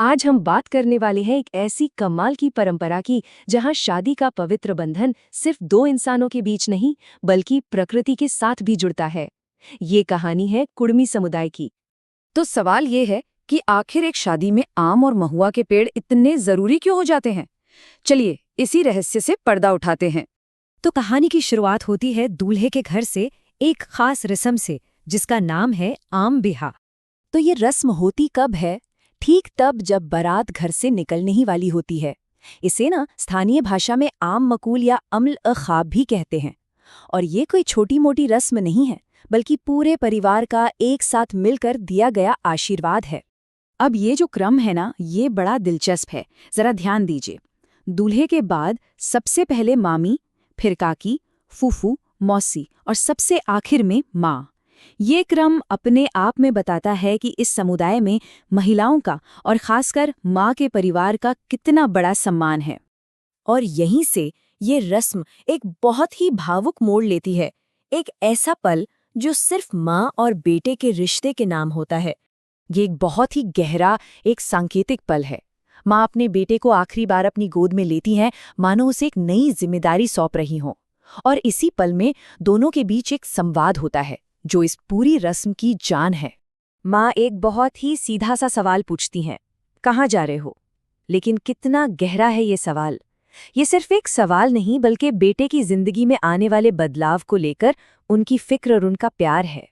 आज हम बात करने वाले हैं एक ऐसी कमाल की परंपरा की जहां शादी का पवित्र बंधन सिर्फ दो इंसानों के बीच नहीं बल्कि प्रकृति के साथ भी जुड़ता है। ये कहानी है कुड़मी समुदाय की। तो सवाल ये है कि आखिर एक शादी में आम और महुआ के पेड़ इतने जरूरी क्यों हो जाते हैं? चलिए इसी रहस्य से पर्दा उठाते हैं। तो कहानी की शुरुआत होती है दूल्हे के घर से, एक खास रस्म से जिसका नाम है आम बिहा। तो ये रस्म होती कब है? ठीक तब जब बारात घर से निकलने ही वाली होती है। इसे ना स्थानीय भाषा में आम मकूल या अम्ल ख्वाब भी कहते हैं। और ये कोई छोटी मोटी रस्म नहीं है, बल्कि पूरे परिवार का एक साथ मिलकर दिया गया आशीर्वाद है। अब ये जो क्रम है ना, ये बड़ा दिलचस्प है। जरा ध्यान दीजिए। दूल्हे के बाद सबसे पहले मामी, फिर काकी, फूफू, मौसी और सबसे आखिर में माँ। ये क्रम अपने आप में बताता है कि इस समुदाय में महिलाओं का और खासकर माँ के परिवार का कितना बड़ा सम्मान है। और यहीं से ये रस्म एक बहुत ही भावुक मोड़ लेती है। एक ऐसा पल जो सिर्फ माँ और बेटे के रिश्ते के नाम होता है। ये एक बहुत ही गहरा, एक सांकेतिक पल है। माँ अपने बेटे को आखिरी बार अपनी गोद में लेती हैं, मानो उसे एक नई जिम्मेदारी सौंप रही हों। और इसी पल में दोनों के बीच एक संवाद होता है जो इस पूरी रस्म की जान है। माँ एक बहुत ही सीधा सा सवाल पूछती हैं, कहाँ जा रहे हो? लेकिन कितना गहरा है ये सवाल। ये सिर्फ एक सवाल नहीं, बल्कि बेटे की जिंदगी में आने वाले बदलाव को लेकर उनकी फिक्र और उनका प्यार है।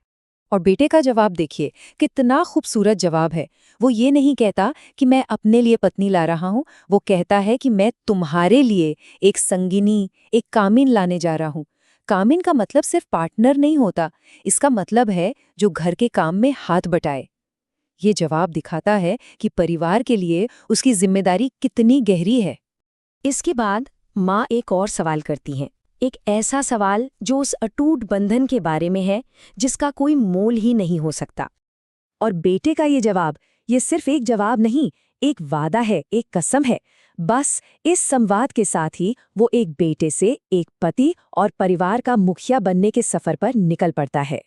और बेटे का जवाब देखिए, कितना खूबसूरत जवाब है। वो ये नहीं कहता कि मैं अपने लिए पत्नी ला रहा हूँ, वो कहता है कि मैं तुम्हारे लिए एक संगिनी, एक कामिन लाने जा रहा हूँ। कामिन का मतलब सिर्फ पार्टनर नहीं होता, इसका मतलब है जो घर के काम में हाथ बटाए। ये जवाब दिखाता है कि परिवार के लिए उसकी जिम्मेदारी कितनी गहरी है। इसके बाद माँ एक और सवाल करती हैं, एक ऐसा सवाल जो उस अटूट बंधन के बारे में है जिसका कोई मोल ही नहीं हो सकता। और बेटे का ये जवाब, ये सिर्फ एक जवाब नहीं, एक वादा है, एक कसम है। बस इस संवाद के साथ ही वो एक बेटे से एक पति और परिवार का मुखिया बनने के सफर पर निकल पड़ता है।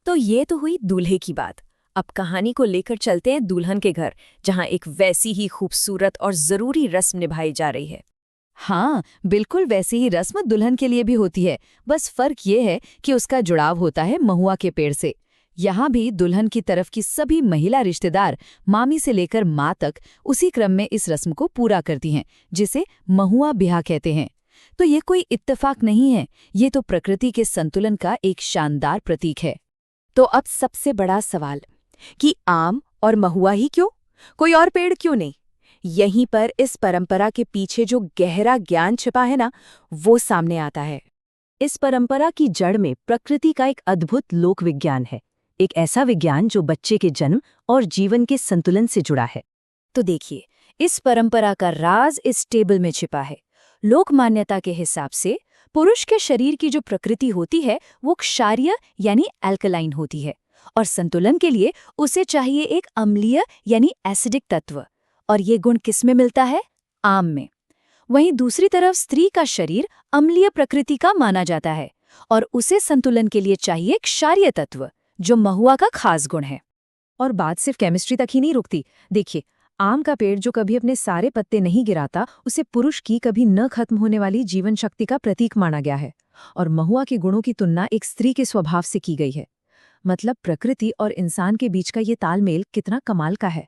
तो ये तो हुई दूल्हे की बात। अब कहानी को लेकर चलते हैं दुल्हन के घर, जहां एक वैसी ही खूबसूरत और जरूरी रस्म निभाई जा रही है। हाँ, बिल्कुल वैसी ही रस्म दुल्हन के लिए भी होती है। बस फर्क ये है कि उसका जुड़ाव होता है महुआ के पेड़ से। यहाँ भी दुल्हन की तरफ की सभी महिला रिश्तेदार, मामी से लेकर माँ तक, उसी क्रम में इस रस्म को पूरा करती हैं, जिसे महुआ ब्याह कहते हैं। तो ये कोई इत्तेफाक नहीं है, ये तो प्रकृति के संतुलन का एक शानदार प्रतीक है। तो अब सबसे बड़ा सवाल कि आम और महुआ ही क्यों? कोई और पेड़ क्यों नहीं? यहीं पर इस परंपरा के पीछे जो गहरा ज्ञान छिपा है ना, वो सामने आता है। इस परंपरा की जड़ में प्रकृति का एक अद्भुत लोक विज्ञान है, एक ऐसा विज्ञान जो बच्चे के जन्म और जीवन के संतुलन से जुड़ा है। तो देखिए, इस परंपरा का राज इस टेबल में छिपा है। लोक मान्यता के हिसाब से पुरुष के शरीर की जो प्रकृति होती है वो क्षारीय यानी एल्कलाइन होती है, और संतुलन के लिए उसे चाहिए एक अम्लीय यानी एसिडिक तत्व। और ये गुण किसमें मिलता है? आम में। वहीं दूसरी तरफ स्त्री का शरीर अम्लीय प्रकृति का माना जाता है, और उसे संतुलन के लिए चाहिए क्षारीय तत्व, जो महुआ का खास गुण है। और बात सिर्फ केमिस्ट्री तक ही नहीं रुकती। देखिए, आम का पेड़ जो कभी अपने सारे पत्ते नहीं गिराता, उसे पुरुष की कभी न खत्म होने वाली जीवन शक्ति का प्रतीक माना गया है। और महुआ के गुणों की तुलना एक स्त्री के स्वभाव से की गई है। मतलब प्रकृति और इंसान के बीच का ये तालमेल कितना कमाल का है।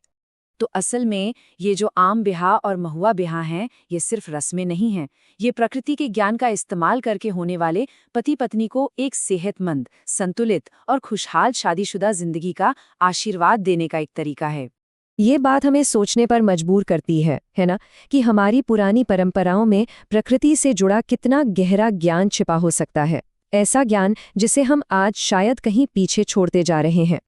तो असल में ये जो आम ब्याह और महुआ ब्याह हैं, ये सिर्फ रस्में नहीं हैं। ये प्रकृति के ज्ञान का इस्तेमाल करके होने वाले पति पत्नी को एक सेहतमंद, संतुलित और खुशहाल शादीशुदा जिंदगी का आशीर्वाद देने का एक तरीका है। ये बात हमें सोचने पर मजबूर करती है ना, कि हमारी पुरानी परंपराओं में प्रकृति से जुड़ा कितना गहरा ज्ञान छिपा हो सकता है। ऐसा ज्ञान जिसे हम आज शायद कहीं पीछे छोड़ते जा रहे हैं।